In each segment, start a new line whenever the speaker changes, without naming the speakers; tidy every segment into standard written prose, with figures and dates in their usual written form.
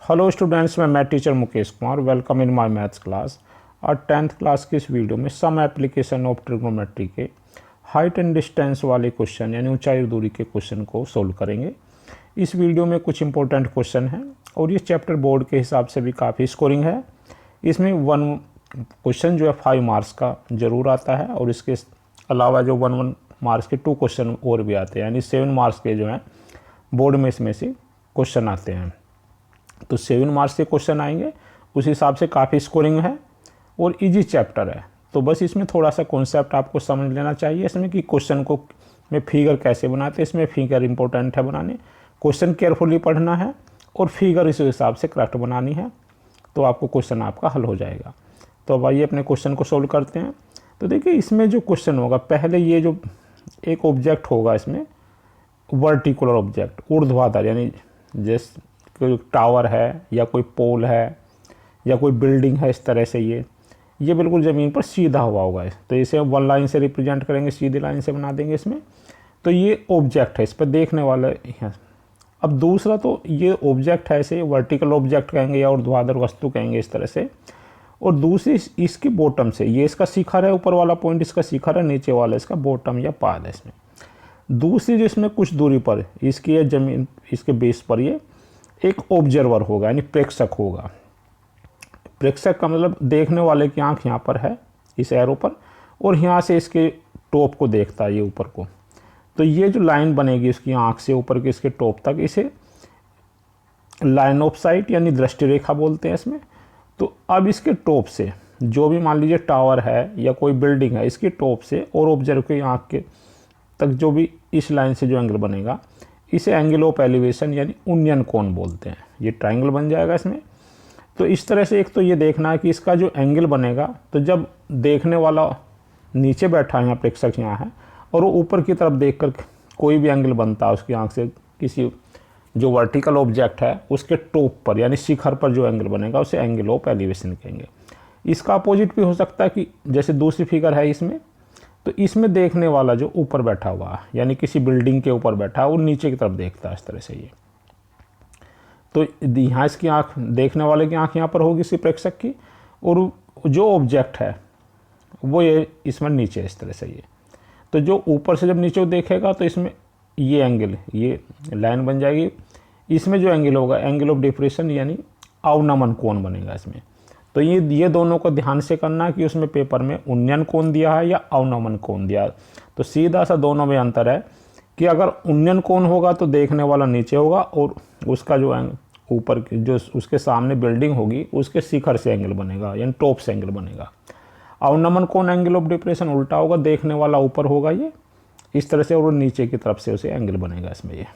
Hello students, मैं math teacher Mukesh Kumar. Welcome in my maths class. और 10th class की इस वीडियो में सम एप्लीकेशन ऑफ ट्रिग्नोमेट्री के हाइट एंड डिस्टेंस वाले क्वेश्चन यानी ऊंचाई और दूरी के क्वेश्चन को सोल्व करेंगे। इस वीडियो में कुछ इंपॉर्टेंट क्वेश्चन हैं और ये चैप्टर बोर्ड के हिसाब से भी काफ़ी स्कोरिंग है। इसमें 1 क्वेश्चन जो है 5 मार्क्स का ज़रूर आता है और इसके अलावा जो 1 मार्क्स के 2 क्वेश्चन और भी आते हैं, यानी 7 मार्क्स के जो हैं बोर्ड में इसमें से क्वेश्चन आते हैं। तो 7 मार्क्स के क्वेश्चन आएंगे, उस हिसाब से काफ़ी स्कोरिंग है और इजी चैप्टर है। तो बस इसमें थोड़ा सा कॉन्सेप्ट आपको समझ लेना चाहिए इसमें कि क्वेश्चन को में फिगर कैसे बनाते हैं। इसमें फिगर इंपॉर्टेंट है बनाने, क्वेश्चन केयरफुली पढ़ना है और फिगर इस हिसाब से करेक्ट बनानी है, तो आपको क्वेश्चन आपका हल हो जाएगा। तो अब आइए अपने क्वेश्चन को सोल्व करते हैं। तो देखिए इसमें जो क्वेश्चन होगा, पहले ये जो एक ऑब्जेक्ट होगा इसमें वर्टिकुलर ऑब्जेक्ट, ऊर्ध्वाधर, यानी जैसे कोई टावर है या कोई पोल है या कोई बिल्डिंग है, इस तरह से ये बिल्कुल ज़मीन पर सीधा हुआ होगा। तो इसे 1 लाइन से रिप्रेजेंट करेंगे, सीधी लाइन से बना देंगे इसमें। तो ये ऑब्जेक्ट है, इस पर देखने वाला है। अब दूसरा, तो ये ऑब्जेक्ट है, इसे वर्टिकल ऑब्जेक्ट कहेंगे या ऊर्ध्वाधर वस्तु कहेंगे इस तरह से। और दूसरी इसकी बॉटम से, ये इसका शिखर है, ऊपर वाला पॉइंट इसका शिखर है, नीचे वाला इसका बॉटम या पाद है इसमें। दूसरी जिसमें कुछ दूरी पर इसकी है ज़मीन, इसके बेस पर ये एक ऑब्जर्वर होगा यानी प्रेक्षक होगा। प्रेक्षक का मतलब देखने वाले की आंख यहाँ पर है इस एरो पर, और यहाँ से इसके टॉप को देखता है, ये ऊपर को। तो ये जो लाइन बनेगी इसकी आंख से ऊपर के इसके टॉप तक, इसे लाइन ऑफ साइट यानी दृष्टि रेखा बोलते हैं इसमें। तो अब इसके टॉप से जो भी मान लीजिए टावर है या कोई बिल्डिंग है, इसके टॉप से और ऑब्जर्वर की आंख के तक जो भी इस लाइन से जो एंगल बनेगा, इसे एंगल ऑफ एलिवेशन यानी उन्नयन कोण बोलते हैं। ये ट्रायंगल बन जाएगा इसमें। तो इस तरह से एक तो ये देखना है कि इसका जो एंगल बनेगा, तो जब देखने वाला नीचे बैठा है, यहाँ प्रेक्षक यहाँ है, और वो ऊपर की तरफ देखकर कोई भी एंगल बनता है उसकी आंख से, किसी जो वर्टिकल ऑब्जेक्ट है उसके टॉप पर यानी शिखर पर जो एंगल बनेगा उसे एंगल ऑफ एलिवेशन कहेंगे। इसका अपोजिट भी हो सकता है कि जैसे दूसरी फिगर है इसमें, तो इसमें देखने वाला जो ऊपर बैठा हुआ है यानी किसी बिल्डिंग के ऊपर बैठा है और नीचे की तरफ देखता है इस तरह से ये। तो यहाँ इसकी आंख, देखने वाले की आंख यहाँ पर होगी इसी प्रेक्षक की, और जो ऑब्जेक्ट है वो ये इसमें नीचे इस तरह से ये। तो जो ऊपर से जब नीचे देखेगा तो इसमें ये एंगल, ये लाइन बन जाएगी। इसमें जो एंगल होगा एंगल ऑफ डिप्रेशन यानी अवनमन कोण बनेगा इसमें। तो ये दोनों को ध्यान से करना है कि उसमें पेपर में उन्नयन कोण दिया है या अवनमन कोण दिया है। तो सीधा सा दोनों में अंतर है कि अगर उन्नयन कोण होगा तो देखने वाला नीचे होगा और उसका जो ऊपर जो उसके सामने बिल्डिंग होगी उसके शिखर से एंगल बनेगा यानी टॉप से एंगल बनेगा। अवनमन कोण एंगल ऑफ डिप्रेशन उल्टा होगा, देखने वाला ऊपर होगा ये इस तरह से, और नीचे की तरफ से उसे एंगल बनेगा इसमें, ये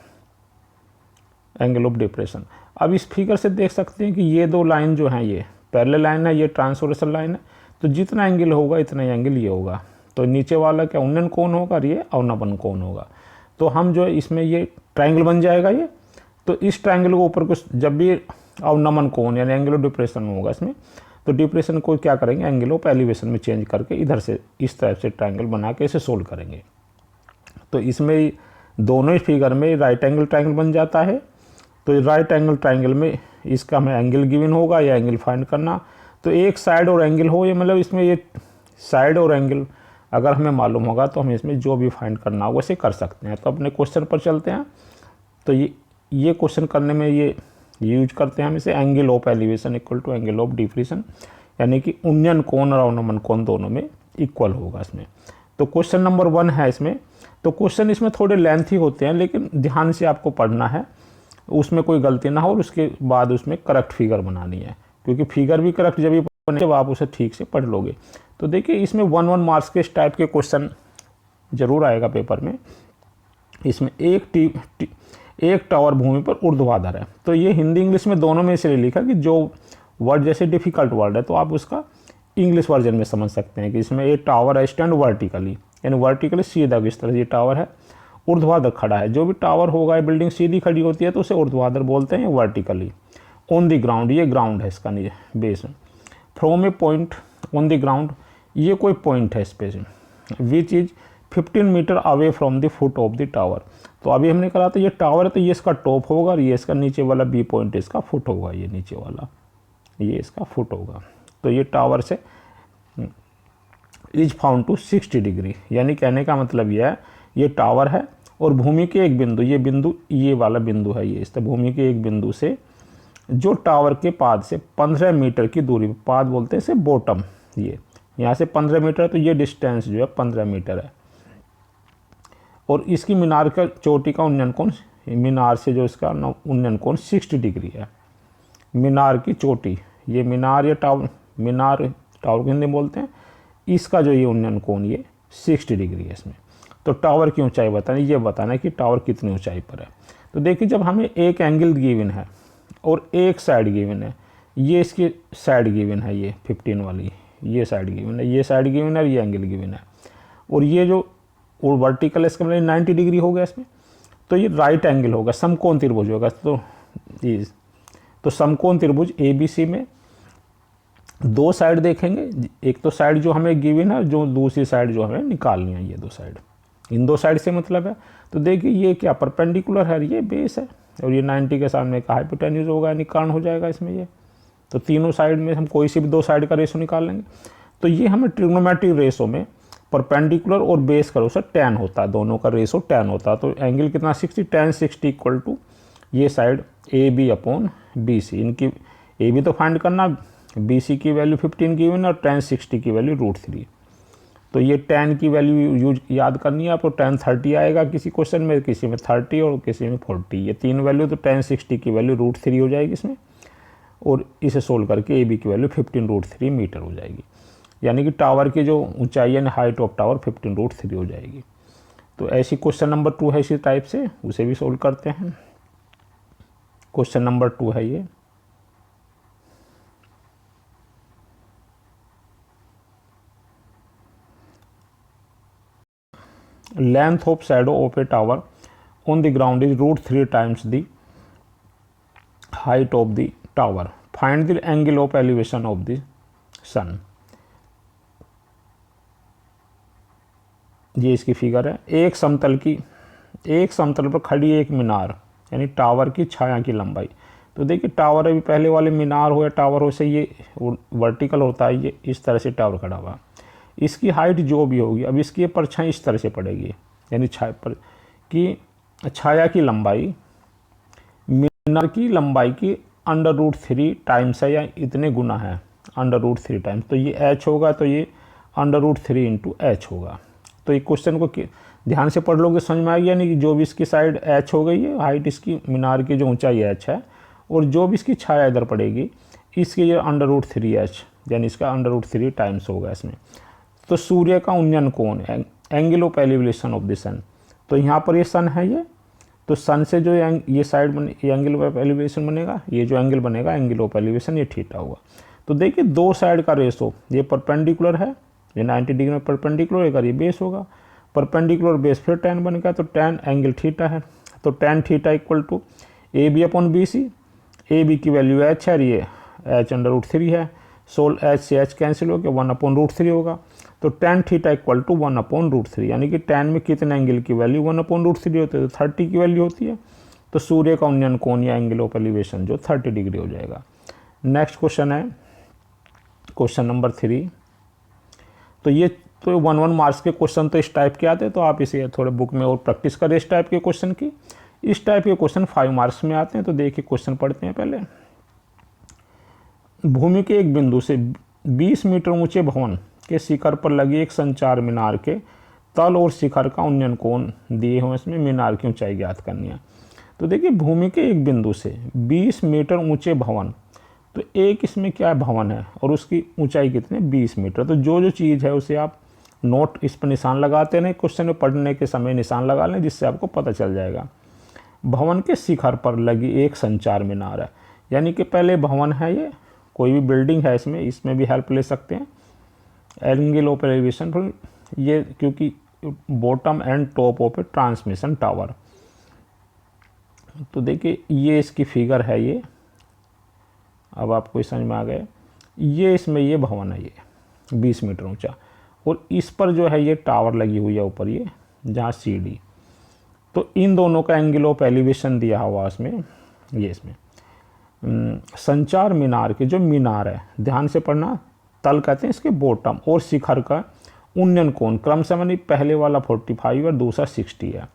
एंगल ऑफ डिप्रेशन। अब इस फिगर से देख सकते हैं कि ये 2 लाइन जो हैं, ये पैरेलल लाइन है, ये ट्रांसवर्सल लाइन है। तो जितना एंगल होगा इतना ही एंगल ये होगा। तो नीचे वाला क्या उन्नयन कोण होगा और ये अवनमन कोण होगा। तो हम जो इसमें ये ट्रायंगल बन जाएगा ये। तो इस ट्रायंगल को ऊपर कुछ जब भी अवनमन कोण यानी एंगल ऑफ डिप्रेशन होगा इसमें, तो डिप्रेशन को क्या करेंगे एंगल ऑफ एलिवेशन में चेंज करके इधर से इस तरह से ट्रायंगल बना के इसे सोल्व करेंगे। तो इसमें दोनों ही फिगर में राइट एंगल ट्रायंगल बन जाता है। तो राइट एंगल ट्रायंगल में इसका हमें एंगल गिवन होगा या एंगल फाइंड करना। तो एक साइड और एंगल हो, ये मतलब इसमें ये साइड और एंगल अगर हमें मालूम होगा तो हम इसमें जो भी फाइंड करना होगा वैसे कर सकते हैं। तो अपने क्वेश्चन पर चलते हैं। तो ये क्वेश्चन करने में ये यूज करते हैं हम इसे, angle of elevation equal to angle of depression, यानी कि उन्नयन कोण और अवनमन कोण दोनों में इक्वल होगा इसमें। तो क्वेश्चन नंबर 1 है इसमें। तो क्वेश्चन इसमें थोड़े लेंथी होते हैं, लेकिन ध्यान से आपको पढ़ना है, उसमें कोई गलती ना हो, और उसके बाद उसमें करेक्ट फिगर बनानी है, क्योंकि फिगर भी करेक्ट जब बने जब आप उसे ठीक से पढ़ लोगे। तो देखिए इसमें 1 मार्क्स के इस टाइप के क्वेश्चन जरूर आएगा पेपर में। इसमें एक टावर भूमि पर ऊर्ध्वाधर है। तो ये हिंदी इंग्लिश में दोनों में इसलिए लिखा कि जो वर्ड जैसे डिफ़िकल्ट वर्ड है तो आप उसका इंग्लिश वर्जन में समझ सकते हैं कि इसमें ये टावर है स्टैंड वर्टिकली, यानी वर्टिकली सीधा इस तरह ये टावर है, ऊर्ध्वाधर खड़ा है। जो भी टावर होगा, बिल्डिंग सीधी खड़ी होती है तो उसे ऊर्ध्वाधर बोलते हैं, वर्टिकली। ऑन द ग्राउंड, ये ग्राउंड है इसका बेस में। From a point on the ground, ये कोई पॉइंट है इस पे, which is 15 metre away from the foot of the tower. तो अभी हमने कहा था ये टावर है तो ये इसका टॉप होगा और ये इसका नीचे वाला बी पॉइंट इसका फुट होगा, ये नीचे वाला ये इसका फुट होगा। तो ये टावर से इज फाउंड टू 60 डिग्री, यानी कहने का मतलब यह है ये टावर है और भूमि के एक बिंदु, ये बिंदु ये वाला बिंदु है, ये इस तरह भूमि के एक बिंदु से जो टावर के पाद से 15 मीटर की दूरी, पाद बोलते हैं इसे बॉटम, ये यहाँ से 15 मीटर, तो ये डिस्टेंस जो है 15 मीटर है। और इसकी मीनार का चोटी का उन्नयन कोण, मीनार से जो इसका उन्नयन कोण 60 डिग्री है। मीनार की चोटी, ये मीनार या टावर, मीनार टावर को हिंदी में बोलते हैं, इसका जो ये उन्नयन कोण ये 60 डिग्री है इसमें। तो टावर की ऊंचाई बताना, ये बताना है कि टावर कितनी ऊंचाई पर है। तो देखिए जब हमें एक एंगल गिवन है और एक साइड गिवन है, ये इसकी साइड गिवन है, ये 15 वाली ये साइड गिवन है, ये साइड गिवन है और ये एंगल गिवन है, और ये जो वर्टिकल है इसका मतलब 90 डिग्री हो गया इसमें, तो ये राइट एंगल होगा, समकोण त्रिभुज होगा। तो समकोण त्रिभुज ABC में दो साइड देखेंगे, एक तो साइड जो हमें गिवन है, जो दूसरी साइड जो हमें निकालनी है, ये दो साइड, इन दो साइड से मतलब है। तो देखिए ये क्या परपेंडिकुलर है, ये बेस है, और ये 90 के सामने का हाइपोटेन्यूज होगा, यानी कर्ण हो जाएगा इसमें ये। तो तीनों साइड में हम कोई सी भी दो साइड का रेशो निकाल लेंगे। तो ये हमें ट्रिग्नोमेट्रिक रेशो में परपेंडिकुलर और बेस का रेशो tan होता है, दोनों का रेशो tan होता है। तो एंगल कितना 60, tan 60 इक्वल टू ये साइड AB अपॉन BC, इनकी AB तो फाइंड करना, BC की वैल्यू 15 की हुई और tan 60 की वैल्यू √3। तो ये tan की वैल्यू यूज याद करनी है आपको, tan 30 आएगा किसी क्वेश्चन में, किसी में 30 और किसी में 40, ये तीन वैल्यू, तो tan 60 की वैल्यू √3 हो जाएगी इसमें, और इसे सोल्व करके AB की वैल्यू 15√3 मीटर हो जाएगी, यानी कि टावर की जो ऊंचाई है हाइट ऑफ टावर 15√3 हो जाएगी। तो ऐसी क्वेश्चन नंबर 2 है इसी टाइप से, उसे भी सोल्व करते हैं। क्वेश्चन नंबर 2 है ये, length of shadow of a tower on the ground is √3 times the height of the tower. Find the angle of elevation of the sun. ये इसकी फिगर है। एक समतल पर खड़ी एक मीनार, यानी टावर की छाया की लंबाई। तो देखिए टावर अभी पहले वाले मीनार हो या टावर हो से ये वर्टिकल होता है, ये इस तरह से टावर खड़ा हुआ, इसकी हाइट जो भी होगी, अब इसकी परछाई इस तरह से पड़ेगी, यानी छाया की लंबाई मीनार की लंबाई की √3 टाइम्स है, या इतने गुना है √3 टाइम्स। तो ये h होगा, तो ये √3 इंटू h होगा। तो ये क्वेश्चन को ध्यान से पढ़ लोगे समझ में आ गया, यानी कि जो भी इसकी साइड h हो गई है, हाइट इसकी मीनार की जो ऊंचाई h है, और जो भी इसकी छाया इधर पड़ेगी इसकी ये √3h, यानी इसका √3 टाइम्स होगा इसमें। तो सूर्य का उन्नयन कोण, angle of elevation of the sun, तो यहाँ पर ये सन है ये, तो सन से जो ये साइड बने, ये एंगल ऑफ एलिवेशन बनेगा, ये जो एंगल बनेगा एंगल ऑफ एलिवेशन ये थीटा होगा। तो देखिए दो साइड का रेशो, ये परपेंडिकुलर है, ये 90 डिग्री में परपेंडिकुलर होगा, ये बेस होगा, परपेंडिकुलर बेस फिर tan बनेगा, तो tan एंगल थीटा है, तो tan theta equal to AB upon BC, AB की वैल्यू h है, ये h √3 है, सोल h से h कैंसिल हो गया, 1/√3 होगा। तो tan थीटा इक्वल टू 1/√3, यानी कि tan में कितने एंगल की वैल्यू 1/√3 होती है, तो 30 की वैल्यू होती है। तो सूर्य का उन्नयन कोण या एंगल ऑफ एलिवेशन जो 30 डिग्री हो जाएगा। नेक्स्ट क्वेश्चन है क्वेश्चन नंबर 3। तो ये तो 1 मार्क्स के क्वेश्चन तो इस टाइप के आते हैं, तो आप इसे थोड़े बुक में और प्रैक्टिस करें इस टाइप के क्वेश्चन की। इस टाइप के क्वेश्चन 5 मार्क्स में आते हैं। तो देखिए क्वेश्चन पढ़ते हैं पहले। भूमि के एक बिंदु से 20 मीटर ऊंचे भवन के शिखर पर लगी एक संचार मीनार के तल और शिखर का उन्नयन कोण दिए हुए, इसमें मीनार की ऊंचाई ज्ञात करनी है। तो देखिए भूमि के एक बिंदु से 20 मीटर ऊंचे भवन, तो एक इसमें क्या भवन है और उसकी ऊंचाई कितनी 20 मीटर। तो जो चीज़ है उसे आप नोट इस पर निशान लगाते रहें, क्वेश्चन में पढ़ने के समय निशान लगा लें, जिससे आपको पता चल जाएगा। भवन के शिखर पर लगी एक संचार मीनार है, यानी कि पहले भवन है, ये कोई भी बिल्डिंग है, इसमें भी हेल्प ले सकते हैं। एंगल ऑफ एलिवेशन पर ये, क्योंकि bottom and top of A transmission tower. तो देखिए ये इसकी फिगर है, ये अब आपको समझ में आ गया। ये इसमें ये भवन है, ये 20 मीटर ऊंचा, और इस पर जो है ये टावर लगी हुई है ऊपर, ये जहाँ CD। तो इन दोनों का एंगल ऑफ एलिवेशन दिया हुआ इसमें, ये इसमें संचार मीनार के जो मीनार है, ध्यान से पढ़ना, तल कहते हैं इसके बॉटम, और शिखर का उन्नयन कोण क्रमशः मानी पहले वाला 45 और दूसरा 60 है।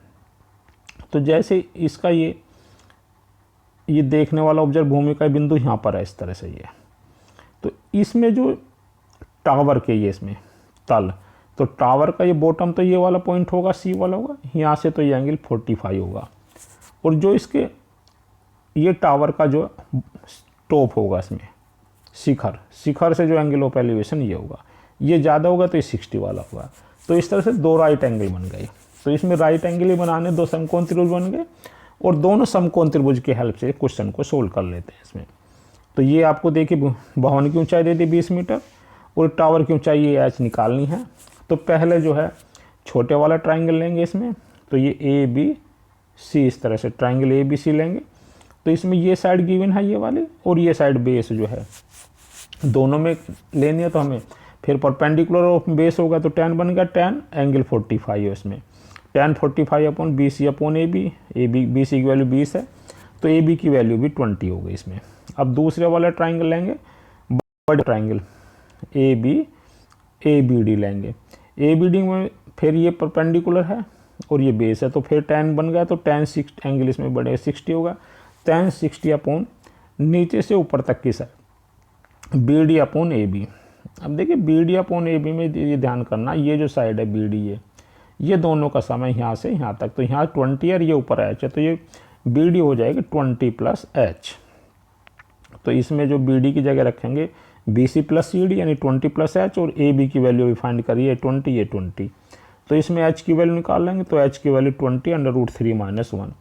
तो जैसे इसका ये देखने वाला ऑब्जर्व भूमि का बिंदु यहाँ पर है, इस तरह से ये। तो इसमें जो टावर के ये इसमें तल, तो टावर का ये बॉटम तो ये वाला पॉइंट होगा, C वाला होगा, यहाँ से तो ये एंगल 45 होगा। और जो इसके ये टावर का जो टॉप होगा इसमें, शिखर से जो एंगल ऑफ एलिवेशन ये होगा, ये ज़्यादा होगा तो ये 60 वाला होगा। तो इस तरह से दो राइट एंगल बन गए। तो इसमें राइट एंगल ही बनाने, दो समकोण त्रिभुज बन गए, और दोनों समकोण त्रिभुज की हेल्प से क्वेश्चन को सोल्व कर लेते हैं इसमें। तो ये आपको देखिए भवन की ऊंचाई दे दी 20 मीटर, और टावर की ऊंचाई ये H निकालनी है। तो पहले जो है छोटे वाला ट्राइंगल लेंगे इसमें, तो ये ABC, इस तरह से ट्राइंगल ABC लेंगे। तो इसमें ये साइड गिवन है ये वाली, और ये साइड बेस जो है, दोनों में लेनी है। तो हमें फिर परपेंडिकुलर ऑफ बेस होगा, तो tan बन गया, tan एंगल 45 है इसमें, tan 45 upon BC upon AB, BC की वैल्यू 20 है, तो AB की वैल्यू भी 20 हो गई इसमें। अब दूसरे वाला ट्राइंगल लेंगे, बड़ा ट्राइंगल ABD लेंगे। ABD में फिर ये परपेंडिकुलर है और ये बेस है, तो फिर tan बन गया, तो tan 60 एंगल इसमें बढ़ेगा, 60 होगा, tan 60 अपॉन नीचे से ऊपर तक की साइड BD अपॉन AB। अब देखिए BD अपॉन AB में ये ध्यान करना, ये जो साइड है BD, ये दोनों का समय यहाँ से यहाँ तक, तो यहाँ 20 और ये ऊपर H है, तो ये BD हो जाएगी 20 प्लस H। तो इसमें जो BD की जगह रखेंगे BC प्लस CD यानी 20 प्लस H, और AB की वैल्यू भी फाइंड करिए 20, ये 20। तो इसमें H की वैल्यू निकाल लेंगे, तो H की वैल्यू 20 √3 - 1।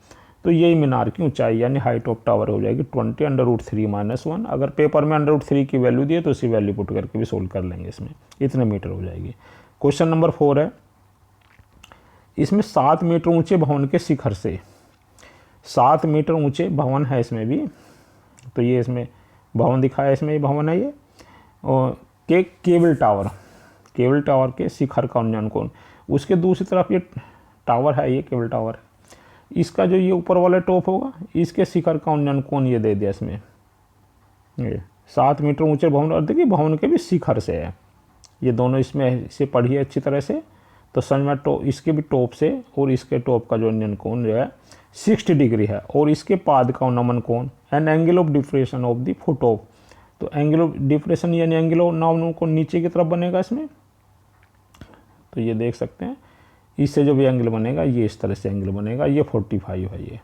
तो यही मीनार की ऊंचाई यानी हाइट ऑफ टावर हो जाएगी 20 √3 - 1। अगर पेपर में √3 की वैल्यू दिए तो उसी वैल्यू पुट करके भी सोल्व कर लेंगे, इसमें इतने मीटर हो जाएगी। क्वेश्चन नंबर 4 है, इसमें 7 मीटर ऊंचे भवन के शिखर से, 7 मीटर ऊंचे भवन है इसमें भी, तो ये इसमें भवन दिखाया, इसमें ये भवन है ये, और केबल टावर के शिखर का उन्नयन कोण, उसके दूसरी तरफ ये टावर है, ये केबल टावर है, इसका जो ये ऊपर वाला टॉप होगा, इसके शिखर का उन्नयन कोण ये दे दिया इसमें, ये 7 मीटर ऊंचे भवन। और देखिए भवन के भी शिखर से है, ये दोनों इसमें इसे पढ़िए अच्छी तरह से, तो समझ में इसके भी टॉप से और इसके टॉप का जो उन्नयन कोण जो है 60 डिग्री है, और इसके पाद का नमन कोण and angle of deflation of the foot of, तो एंगल ऑफ डिफ्रेशन यानी एंगल ऑफ नमन कोण नीचे की तरफ बनेगा इसमें। तो ये देख सकते हैं, इससे जो भी एंगल बनेगा ये इस तरह से एंगल बनेगा, ये 45 है ये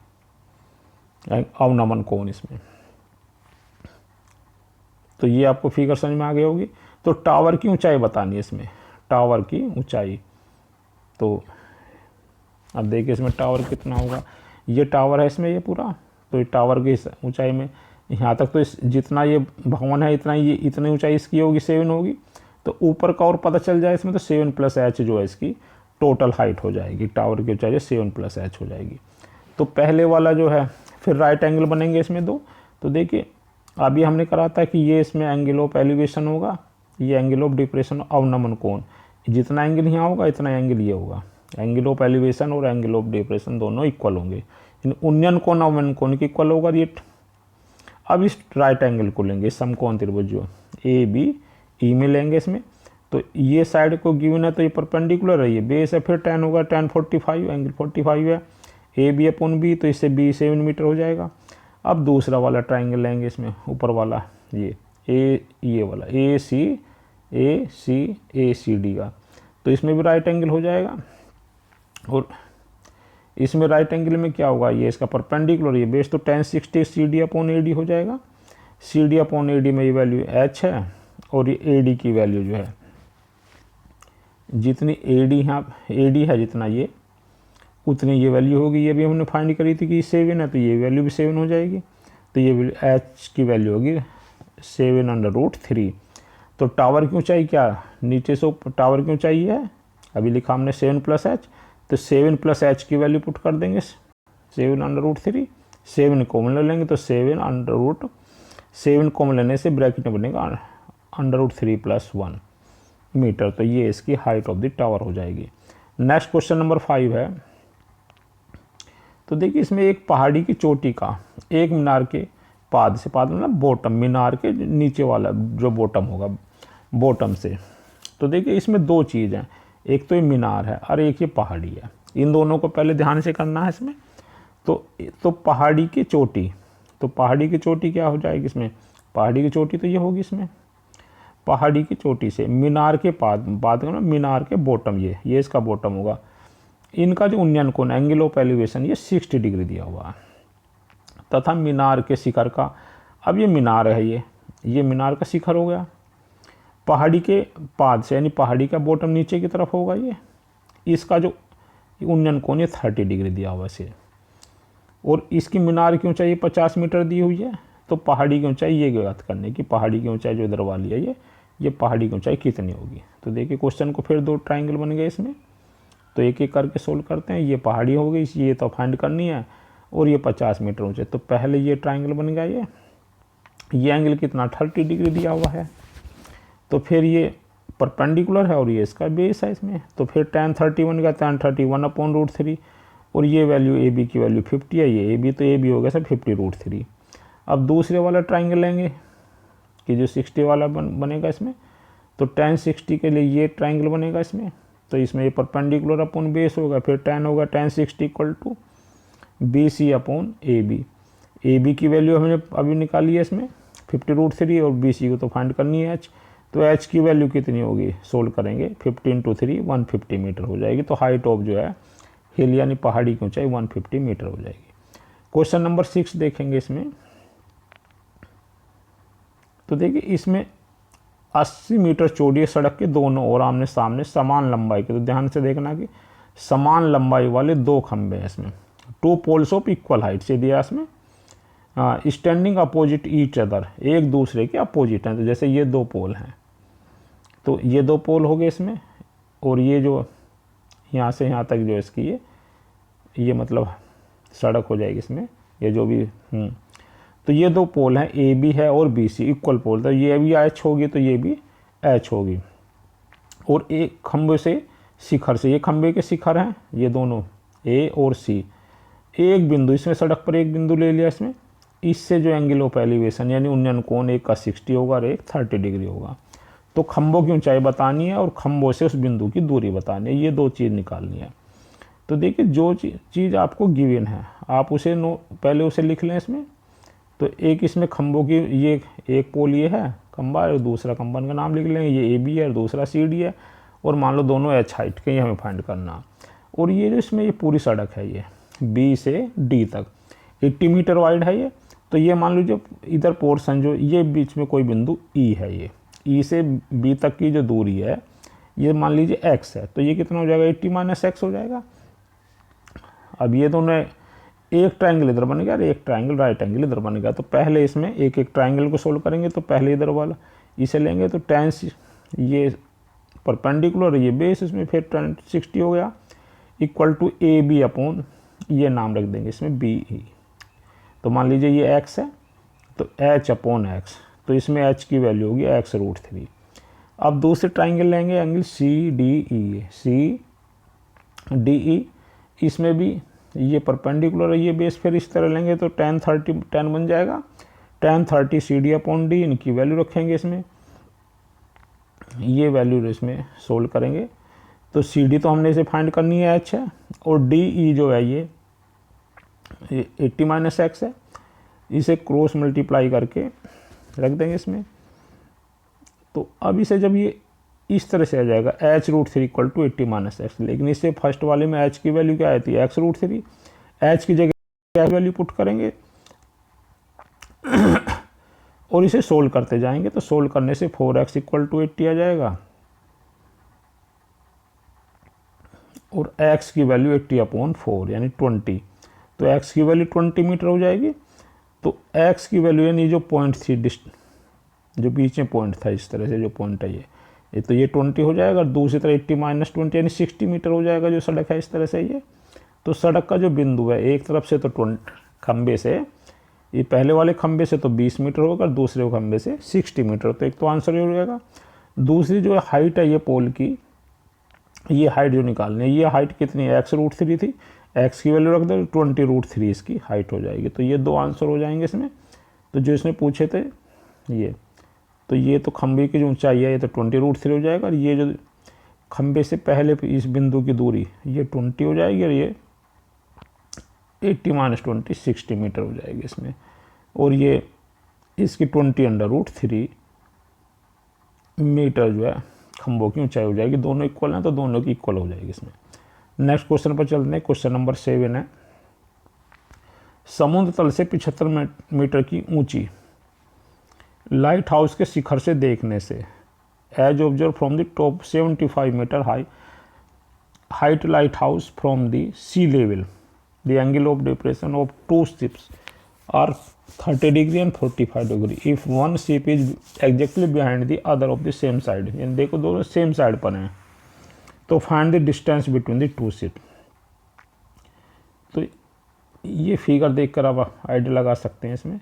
अवनमन कोण इसमें। तो ये आपको फिगर समझ में आ गई होगी। तो टावर की ऊंचाई बतानी है इसमें, टावर की ऊंचाई, तो अब देखिए इसमें टावर कितना होगा, ये टावर है इसमें ये पूरा, तो ये टावर की ऊंचाई में यहाँ तक, तो जितना ये भवन है इतना ये इतनी ऊंचाई इसकी होगी 7 होगी, तो ऊपर का और पता चल जाए इसमें, तो 7 प्लस H जो है इसकी टोटल हाइट हो जाएगी, टावर की ऊंचाई 7 प्लस H हो जाएगी। तो पहले वाला जो है फिर राइट एंगल बनेंगे इसमें दो। तो देखिए अभी हमने करा था कि ये इसमें एंगल ऑफ एलिवेशन होगा, ये एंगल ऑफ डिप्रेशन अवनमन कोण, जितना एंगल यहाँ होगा इतना एंगल ये होगा, एंगल ऑफ एलिवेशन और एंगल ऑफ डिप्रेशन दोनों इक्वल होंगे, उन्नयन कोण अवनमन कोण की इक्वल होगा ये। अब इस राइट एंगल को लेंगे, समकोण त्रिभुज जो ABE में लेंगे इसमें, तो ये साइड को गिवन है, तो ये परपेंडिकुलर है, ये बेस है, फिर tan होगा, tan 45 एंगल 45 है, AB अपॉन B, तो इससे B 7 मीटर हो जाएगा। अब दूसरा वाला ट्राइंगल लेंगे इसमें, ऊपर वाला ये वाला ACD का, तो इसमें भी राइट एंगल हो जाएगा, और इसमें राइट एंगल में क्या होगा, ये इसका परपेंडिकुलर, ये बेस, तो tan 60 CD अपॉन AD हो जाएगा। CD अपॉन AD में ये वैल्यू H है, और ये AD की वैल्यू जो है, जितनी AD है जितना ये, उतनी ये वैल्यू होगी। ये भी हमने फाइंड करी थी कि 7 है, तो ये वैल्यू भी 7 हो जाएगी, तो ये H की वैल्यू होगी 7/√3। तो टावर की ऊंचाई क्या, नीचे से टावर की ऊंचाई है, अभी लिखा हमने 7 प्लस H, तो 7 प्लस H की वैल्यू पुट कर देंगे 7/√3, 7 कॉमन ले लेंगे, तो 7 कॉमन लेने से ब्रैकेट में बनेगा √3 + 1, मीटर। तो ये इसकी हाइट ऑफ द टावर हो जाएगी। नेक्स्ट क्वेश्चन नंबर 5 है। तो देखिए इसमें एक पहाड़ी की चोटी का एक मीनार के पाद से, पाद मतलब बॉटम, मीनार के नीचे वाला जो बॉटम होगा, बॉटम से। तो देखिए इसमें दो चीज़ हैं, एक तो ये मीनार है और एक ये पहाड़ी है। इन दोनों को पहले ध्यान से करना है इसमें। तो पहाड़ी की चोटी, तो पहाड़ी की चोटी क्या हो जाएगी इसमें, पहाड़ी की चोटी तो ये होगी इसमें, पहाड़ी की चोटी से मीनार के पाद, पाद का मीनार के बॉटम, ये इसका बॉटम होगा। इनका जो उन्नयन कोण, एंगल ऑफ एलिवेशन, ये 60 डिग्री दिया हुआ है। तथा मीनार के शिखर का, अब ये मीनार है, ये मीनार का शिखर हो गया। पहाड़ी के पाद से यानी पहाड़ी का बॉटम नीचे की तरफ होगा ये, इसका जो उन्नयन कोण ये 30 डिग्री दिया हुआ है। और इसकी मीनार की ऊंचाई 50 मीटर दी हुई है। तो पहाड़ी की ऊंचाई ये ज्ञात करने की, पहाड़ी की ऊंचाई जो इधर वाली है ये पहाड़ी की ऊंचाई कितनी होगी। तो देखिए क्वेश्चन को फिर दो ट्राइंगल बन गए इसमें, तो एक एक करके सोल्व करते हैं। ये पहाड़ी हो गई, ये तो फाइंड करनी है, और ये 50 मीटर ऊंचे। तो पहले ये ट्राइंगल बन गया, ये एंगल कितना 30 डिग्री दिया हुआ है। तो फिर ये परपेंडिकुलर है और ये इसका बेस है इसमें। तो फिर tan 30 बन गया, tan 30 1/√3, और ये वैल्यू ए बी की वैल्यू 50 है, ये ए बी, तो ए बी हो गया सर 50√3। अब दूसरे वाला ट्राइंगल लेंगे कि जो 60 वाला बनेगा इसमें। तो tan 60 के लिए ये ट्राइंगल बनेगा इसमें। तो इसमें ये परपेंडिकुलर अपॉन बेस होगा, फिर tan होगा tan 60 = BC/AB। ए बी की वैल्यू हमने अभी निकाली है इसमें 50√3, और BC को तो फाइंड करनी है h। तो h की वैल्यू कितनी होगी, सोल्व करेंगे, 50 × 3 150 मीटर हो जाएगी। तो हाइट ऑफ जो है हिल यानी पहाड़ी की ऊंचाई 150 मीटर हो जाएगी। क्वेश्चन नंबर 6 देखेंगे इसमें। तो देखिए इसमें 80 मीटर चौड़ी सड़क के दोनों ओर आमने सामने समान लंबाई के, तो ध्यान से देखना कि समान लंबाई वाले दो खंबे हैं इसमें। 2 पोल्स ऑफ इक्वल हाइट से दिया इसमें, स्टैंडिंग अपोजिट ईच अदर, एक दूसरे के अपोजिट हैं। तो जैसे ये दो पोल हैं, तो ये दो पोल हो गए इसमें, और ये जो यहाँ से यहाँ तक जो इसकी ये मतलब सड़क हो जाएगी इसमें, ये जो भी तो ये दो पोल हैं, ए बी है और बी सी, इक्वल पोल। तो ये भी एच होगी, तो ये भी एच होगी। और एक खंबे से शिखर से, ये खंबे के शिखर हैं ये दोनों ए और सी। एक बिंदु इसमें, सड़क पर एक बिंदु ले लिया इसमें, इससे जो एंगल ऑफ एलिवेशन यानी उन्नयन कोण, एक का 60 होगा और एक 30 डिग्री होगा। तो खंभों की ऊंचाई बतानी है और खंभों से उस बिंदु की दूरी बतानी है, ये दो चीज़ निकालनी है। तो देखिए जो चीज़ आपको गिवन है आप उसे पहले उसे लिख लें इसमें। तो एक इसमें खंभों की, ये एक पोल ये है खंभा, और दूसरा खंभा का नाम लिख लेंगे, ये ए बी है और दूसरा सी डी है, और मान लो दोनों एच हाइट के, ये हमें फाइंड करना। और ये जो इसमें ये पूरी सड़क है, ये बी से डी तक 80 मीटर वाइड है ये। तो ये मान लीजिए इधर पोर्शन जो ये बीच में कोई बिंदु ई है, ये ई से बी तक की जो दूरी है ये मान लीजिए एक्स है। तो ये कितना हो जाएगा 80 - x हो जाएगा। अब ये दोनों एक ट्राइंगल इधर बनेगा और एक ट्राइंगल राइट एंगल इधर बनेगा। तो पहले इसमें एक एक ट्राइंगल को सोल्व करेंगे। तो पहले इधर वाला इसे लेंगे, तो tan ये परपेंडिकुलर ये बेस, इसमें फिर tan 60 हो गया = AB/, ये नाम रख देंगे इसमें BE। तो मान लीजिए ये x है, तो H/x, तो इसमें h की वैल्यू होगी x√3। अब दूसरे ट्राइंगल लेंगे एंगल CDE, इसमें भी ये परपेंडिकुलर है ये बेस, फिर इस तरह लेंगे तो tan बन जाएगा, tan 30 CD/D। इनकी वैल्यू रखेंगे इसमें, ये वैल्यू इसमें सोल्व करेंगे। तो CD तो हमने इसे फाइंड करनी है h है, और DE जो है ये 80 - x है, इसे क्रॉस मल्टीप्लाई करके रख देंगे इसमें। तो अब इसे जब ये इस तरह से आ जाएगा H√3 = 80 - x, लेकिन इससे फर्स्ट वाले में h की वैल्यू क्या आई थी x√3, h की जगह क्या वैल्यू पुट करेंगे और इसे सोल्व करते जाएंगे। तो सोल्व करने से 4x = 80 आ जाएगा, और x की वैल्यू 80/4 यानी 20। तो x की वैल्यू 20 मीटर हो जाएगी। तो x की वैल्यू यानी जो पॉइंट थी, जो बीच में पॉइंट था, इस तरह से जो पॉइंट है ये तो ये 20 हो जाएगा। दूसरी तरह 80 - 20 यानी 60 मीटर हो जाएगा जो सड़क है, इस तरह से ये। तो सड़क का जो बिंदु है एक तरफ से तो 20 खंबे से, ये पहले वाले खंबे से तो 20 मीटर होगा, दूसरे खंबे से 60 मीटर। तो एक तो आंसर ये हो जाएगा। दूसरी जो हाइट है ये पोल की, ये हाइट जो निकालनी है, ये हाइट कितनी है, x√3 थी, x की वैल्यू रख दो, 20√3 इसकी हाइट हो जाएगी। तो ये दो आंसर हो जाएंगे इसमें। तो जो इसने पूछे थे ये, तो ये तो खंबे की जो ऊंचाई है ये तो 20√3 हो जाएगा, और ये जो खंबे से पहले इस बिंदु की दूरी ये 20 हो जाएगी, और ये 80 - 20 60 मीटर हो जाएगी इसमें, और ये इसकी 20√3 मीटर जो है खंभों की ऊंचाई हो जाएगी। दोनों इक्वल हैं तो दोनों की इक्वल हो जाएगी इसमें। नेक्स्ट क्वेश्चन पर चलते हैं। क्वेश्चन नंबर 7 है, समुद्र तल से 75 मीटर की ऊंची लाइट हाउस के शिखर से देखने से, as observe from the top 75 metre height lighthouse from the sea level, the angle of depression of two ships are 30 degree and 45 degree if one ship is exactly behind the other of the same side. यानी देखो दोनों same side पर हैं, तो find the distance between the two ship. तो ये figure देखकर आप आइडिया लगा सकते हैं इसमें।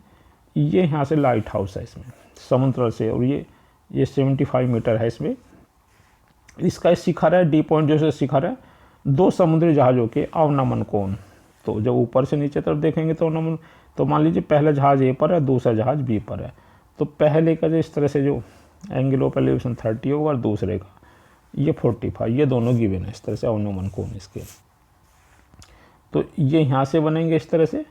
ये यहाँ से लाइट हाउस है इसमें समुद्र से, और ये 75 मीटर है इसमें। इसका शिखर है, डी पॉइंट जो शिखर है, दो समुद्री जहाज़ों के अवनमन कोण। तो जब ऊपर से नीचे तरफ देखेंगे तो अवनमन, तो मान लीजिए पहला जहाज़ ए पर है, दूसरा जहाज़ बी पर है, तो पहले का जो इस तरह से जो एंगल ऑफ एलिवेशन 30 होगा, और दूसरे का ये 45, ये दोनों गिवन है इस तरह से अवनमन कोण इसके। तो ये यहाँ से बनेंगे इस तरह से,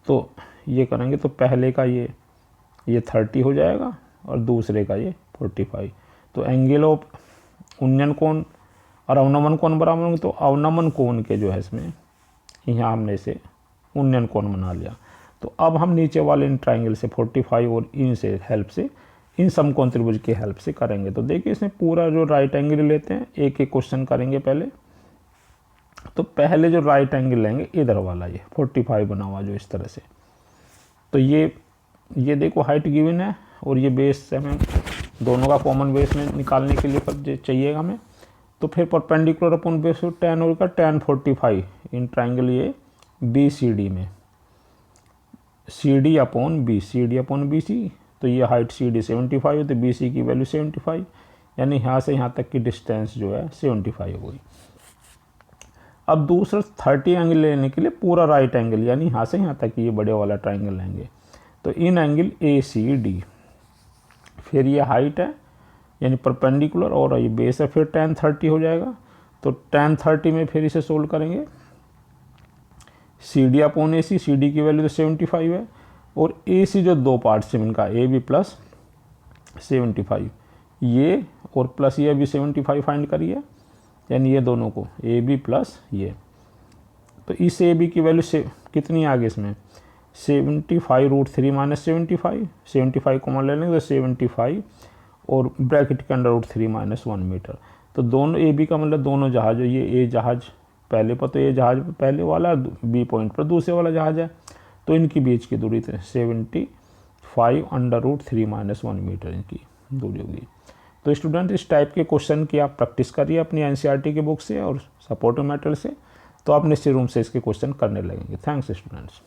तो ये करेंगे तो पहले का ये 30 हो जाएगा, और दूसरे का ये 45। तो एंगल ऑफ उन्नयन कोण और अवनमन कोण बराबर होंगे, तो अवनमन कोण के जो है इसमें यहाँ हमने इसे उन्नयन कोण बना लिया। तो अब हम नीचे वाले इन ट्राइंगल से 45 और इन से हेल्प से, इन समकोण त्रिभुज की हेल्प से करेंगे। तो देखिए इसमें पूरा जो राइट एंगल लेते हैं, एक एक क्वेश्चन करेंगे पहले। तो पहले जो राइट एंगल लेंगे इधर वाला, ये 45 बना हुआ जो इस तरह से, तो ये देखो हाइट गिवन है, और ये बेस हमें दोनों का कॉमन बेस में निकालने के लिए चाहिएगा हमें। तो फिर परपेंडिकुलर अपन बेस tan होगा tan 45 इन ट्राइंगल ये BCD में, CD अपॉन BC, तो ये हाइट CD 75 है, तो BC की वैल्यू 75, यानी यहाँ से यहाँ तक की डिस्टेंस जो है 75 हो गई। अब दूसरा 30 एंगल लेने के लिए पूरा राइट एंगल, यानी यहाँ से यहाँ तक ये बड़े वाला ट्राइंगल लेंगे। तो इन एंगल ACD, फिर ये हाइट है यानी परपेंडिकुलर, और ये बेस है, फिर tan 30 हो जाएगा। तो tan 30 में फिर इसे सोल्व करेंगे, CD अपॉन AC, CD की वैल्यू तो 75 है, और AC जो दो पार्ट्स हैं इनका AB प्लस 75, ये और प्लस ये भी 75 फाइंड करिए, यानी ये दोनों को AB प्लस ये। तो इस AB की वैल्यू से कितनी आ गई इसमें 75√3 माइनस 75 कॉमन ले लेंगे तो 75, और ब्रैकेट के अंडर √3 - 1 मीटर। तो दोनों AB का मतलब दोनों जहाज, ये A जहाज पहले पर, तो ये जहाज पहले वाला, B पॉइंट पर दूसरे वाला जहाज है, तो इनकी बीच की दूरी 75 √3 - 1 मीटर इनकी दूरी होगी। तो स्टूडेंट इस टाइप के क्वेश्चन की आप प्रैक्टिस करिए अपनी NCERT की बुक से और सपोर्टिव मैटेरियल से, तो आप निश्चित रूप से इसके क्वेश्चन करने लगेंगे। Thanks students.